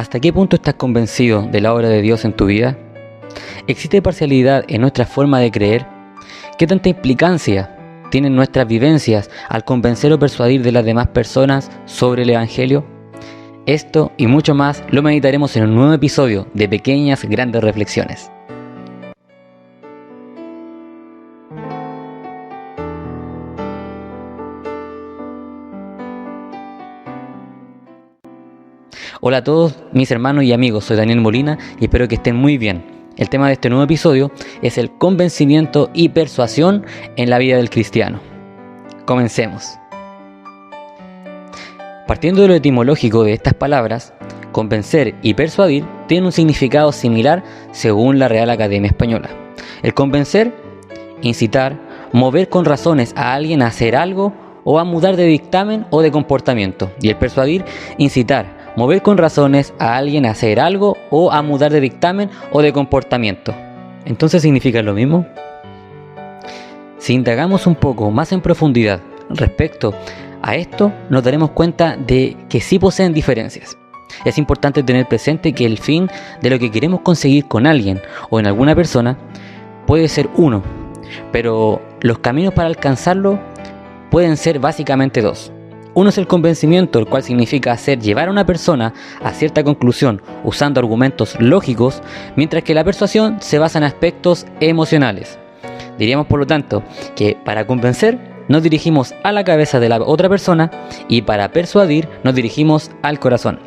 ¿Hasta qué punto estás convencido de la obra de Dios en tu vida? ¿Existe parcialidad en nuestra forma de creer? ¿Qué tanta implicancia tienen nuestras vivencias al convencer o persuadir de las demás personas sobre el Evangelio? Esto y mucho más lo meditaremos en un nuevo episodio de Pequeñas Grandes Reflexiones. Hola a todos mis hermanos y amigos, soy Daniel Molina y espero que estén muy bien. El tema de este nuevo episodio es el convencimiento y persuasión en la vida del cristiano. Comencemos. Partiendo de lo etimológico de estas palabras, convencer y persuadir tienen un significado similar según la Real Academia Española. El convencer, incitar, mover con razones a alguien a hacer algo o a mudar de dictamen o de comportamiento. Y el persuadir, incitar, mover con razones a alguien a hacer algo o a mudar de dictamen o de comportamiento. ¿Entonces significa lo mismo? Si indagamos un poco más en profundidad respecto a esto, nos daremos cuenta de que sí poseen diferencias. Es importante tener presente que el fin de lo que queremos conseguir con alguien o en alguna persona puede ser uno, pero los caminos para alcanzarlo pueden ser básicamente dos. Uno es el convencimiento, el cual significa hacer llevar a una persona a cierta conclusión usando argumentos lógicos, mientras que la persuasión se basa en aspectos emocionales. Diríamos, por lo tanto, que para convencer nos dirigimos a la cabeza de la otra persona y para persuadir nos dirigimos al corazón.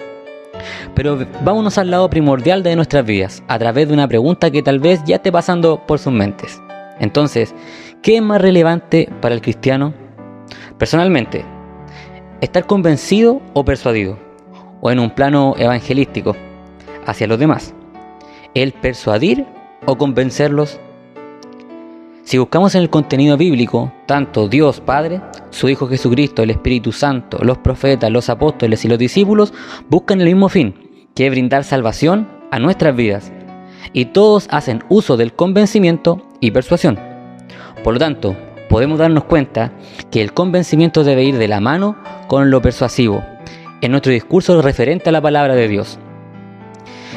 Pero vámonos al lado primordial de nuestras vidas, a través de una pregunta que tal vez ya esté pasando por sus mentes. Entonces, ¿qué es más relevante para el cristiano? Personalmente, ¿estar convencido o persuadido? O en un plano evangelístico, hacia los demás. ¿El persuadir o convencerlos? Si buscamos en el contenido bíblico, tanto Dios Padre, su Hijo Jesucristo, el Espíritu Santo, los profetas, los apóstoles y los discípulos buscan el mismo fin, que es brindar salvación a nuestras vidas. Y todos hacen uso del convencimiento y persuasión. Por lo tanto, podemos darnos cuenta que el convencimiento debe ir de la mano con lo persuasivo en nuestro discurso referente a la palabra de Dios.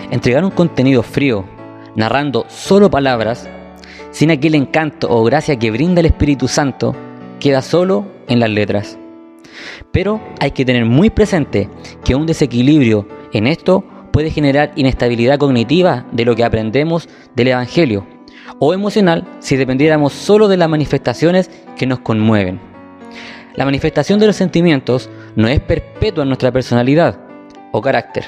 Entregar un contenido frío, narrando solo palabras, sin aquel encanto o gracia que brinda el Espíritu Santo, queda solo en las letras. Pero hay que tener muy presente que un desequilibrio en esto puede generar inestabilidad cognitiva de lo que aprendemos del Evangelio, o emocional si dependiéramos solo de las manifestaciones que nos conmueven. La manifestación de los sentimientos no es perpetua en nuestra personalidad o carácter.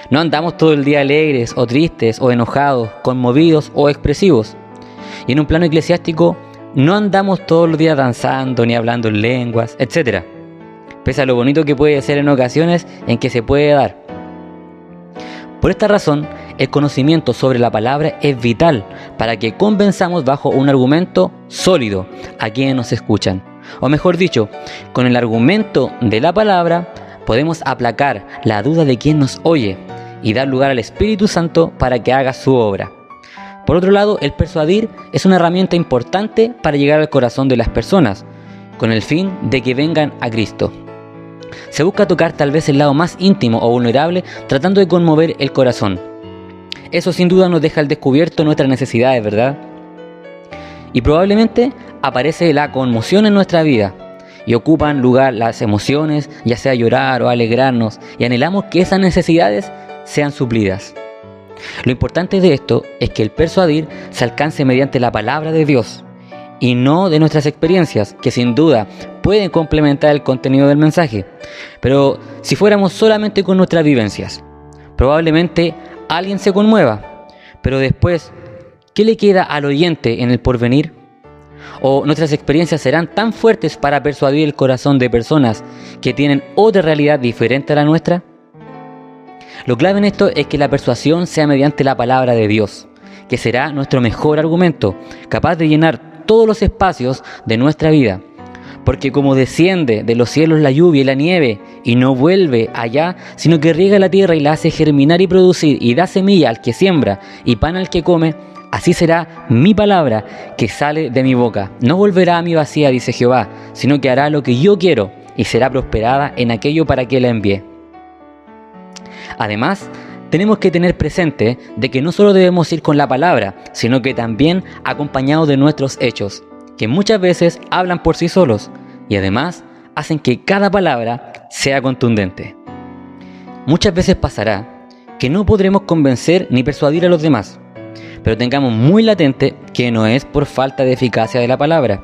No andamos todo el día alegres o tristes o enojados, conmovidos o expresivos. Y en un plano eclesiástico no andamos todos los días danzando ni hablando en lenguas, etc. Pese a lo bonito que puede ser en ocasiones en que se puede dar. Por esta razón, el conocimiento sobre la palabra es vital para que convenzamos bajo un argumento sólido a quienes nos escuchan. O mejor dicho, con el argumento de la palabra podemos aplacar la duda de quien nos oye y dar lugar al Espíritu Santo para que haga su obra. Por otro lado, el persuadir es una herramienta importante para llegar al corazón de las personas, con el fin de que vengan a Cristo. Se busca tocar tal vez el lado más íntimo o vulnerable, tratando de conmover el corazón. Eso sin duda nos deja al descubierto nuestras necesidades, ¿verdad? Y probablemente aparece la conmoción en nuestra vida y ocupan lugar las emociones, ya sea llorar o alegrarnos, y anhelamos que esas necesidades sean suplidas. Lo importante de esto es que el persuadir se alcance mediante la palabra de Dios y no de nuestras experiencias, que sin duda pueden complementar el contenido del mensaje. Pero si fuéramos solamente con nuestras vivencias, probablemente alguien se conmueva, pero después, ¿qué le queda al oyente en el porvenir? ¿O nuestras experiencias serán tan fuertes para persuadir el corazón de personas que tienen otra realidad diferente a la nuestra? Lo clave en esto es que la persuasión sea mediante la palabra de Dios, que será nuestro mejor argumento, capaz de llenar todos los espacios de nuestra vida. Porque como desciende de los cielos la lluvia y la nieve, y no vuelve allá, sino que riega la tierra y la hace germinar y producir, y da semilla al que siembra, y pan al que come, así será mi palabra que sale de mi boca. No volverá a mí vacía, dice Jehová, sino que hará lo que yo quiero, y será prosperada en aquello para que la envié. Además, tenemos que tener presente de que no solo debemos ir con la palabra, sino que también acompañados de nuestros hechos, que muchas veces hablan por sí solos y además hacen que cada palabra sea contundente. Muchas veces pasará que no podremos convencer ni persuadir a los demás, pero tengamos muy latente que no es por falta de eficacia de la palabra,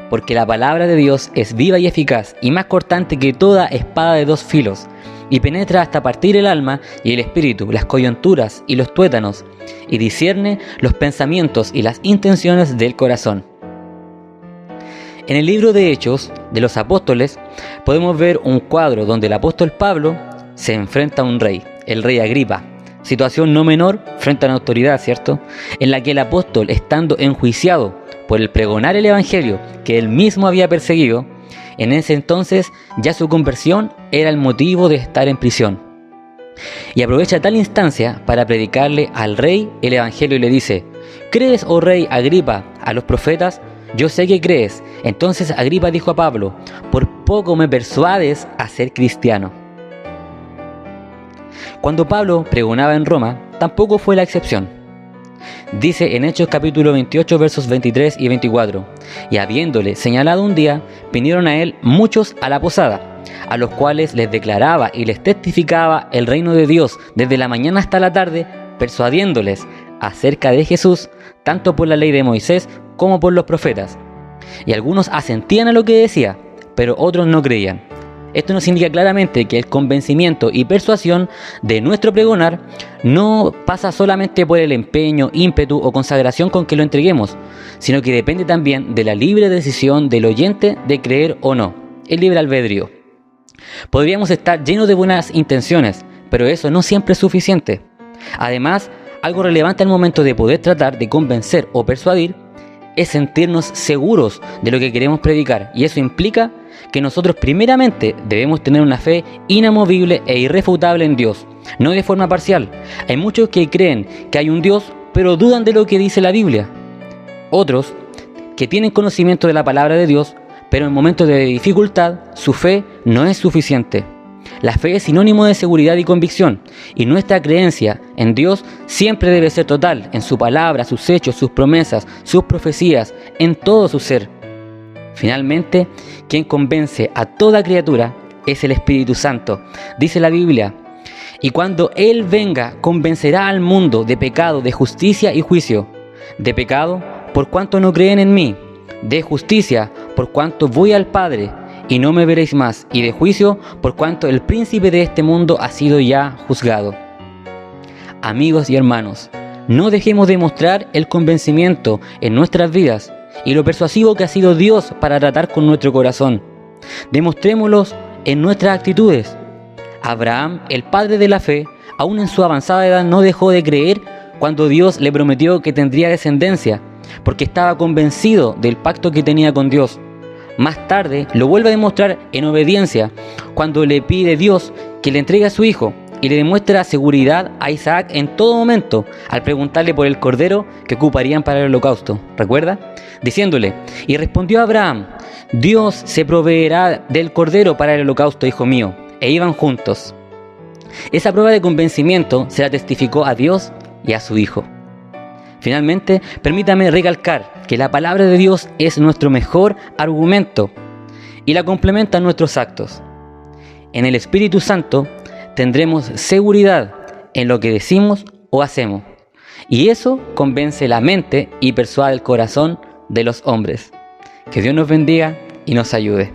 porque la palabra de Dios es viva y eficaz y más cortante que toda espada de dos filos, y penetra hasta partir el alma y el espíritu, las coyunturas y los tuétanos, y discierne los pensamientos y las intenciones del corazón. En el libro de Hechos de los Apóstoles podemos ver un cuadro donde el apóstol Pablo se enfrenta a un rey, el rey Agripa, situación no menor frente a una autoridad, ¿cierto? En la que el apóstol, estando enjuiciado por el pregonar el evangelio que él mismo había perseguido, en ese entonces ya su conversión era el motivo de estar en prisión. Y aprovecha tal instancia para predicarle al rey el evangelio y le dice: ¿crees, oh rey Agripa, a los profetas? Yo sé que crees. Entonces Agripa dijo a Pablo: por poco me persuades a ser cristiano. Cuando Pablo pregonaba en Roma, tampoco fue la excepción. Dice en Hechos capítulo 28 versos 23 y 24: y habiéndole señalado un día, vinieron a él muchos a la posada, a los cuales les declaraba y les testificaba el reino de Dios desde la mañana hasta la tarde, persuadiéndoles acerca de Jesús, tanto por la ley de Moisés como por los profetas. Y algunos asentían a lo que decía, pero otros no creían. Esto nos indica claramente que el convencimiento y persuasión de nuestro pregonar no pasa solamente por el empeño, ímpetu o consagración con que lo entreguemos, sino que depende también de la libre decisión del oyente de creer o no, el libre albedrío. Podríamos estar llenos de buenas intenciones, pero eso no siempre es suficiente. Además, algo relevante al momento de poder tratar de convencer o persuadir es sentirnos seguros de lo que queremos predicar, y eso implica que nosotros primeramente debemos tener una fe inamovible e irrefutable en Dios, no de forma parcial. Hay muchos que creen que hay un Dios, pero dudan de lo que dice la Biblia. Otros que tienen conocimiento de la palabra de Dios, pero en momentos de dificultad su fe no es suficiente. La fe es sinónimo de seguridad y convicción, y nuestra creencia en Dios siempre debe ser total, en su palabra, sus hechos, sus promesas, sus profecías, en todo su ser. Finalmente, quien convence a toda criatura es el Espíritu Santo. Dice la Biblia: y cuando Él venga, convencerá al mundo de pecado, de justicia y juicio. De pecado, por cuanto no creen en mí; de justicia, por cuanto voy al Padre y no me veréis más; y de juicio, por cuanto el príncipe de este mundo ha sido ya juzgado. Amigos y hermanos, no dejemos de mostrar el convencimiento en nuestras vidas y lo persuasivo que ha sido Dios para tratar con nuestro corazón. Demostrémoslo en nuestras actitudes. Abraham, el padre de la fe, aún en su avanzada edad no dejó de creer cuando Dios le prometió que tendría descendencia, porque estaba convencido del pacto que tenía con Dios. Más tarde lo vuelve a demostrar en obediencia cuando le pide a Dios que le entregue a su hijo, y le demuestra seguridad a Isaac en todo momento al preguntarle por el cordero que ocuparían para el holocausto. ¿Recuerda? Diciéndole: y respondió Abraham: Dios se proveerá del cordero para el holocausto, hijo mío. E iban juntos. Esa prueba de convencimiento se la testificó a Dios y a su hijo. Finalmente, permítame recalcar que la palabra de Dios es nuestro mejor argumento y la complementa en nuestros actos. En el Espíritu Santo tendremos seguridad en lo que decimos o hacemos, y eso convence la mente y persuade el corazón de los hombres. Que Dios nos bendiga y nos ayude.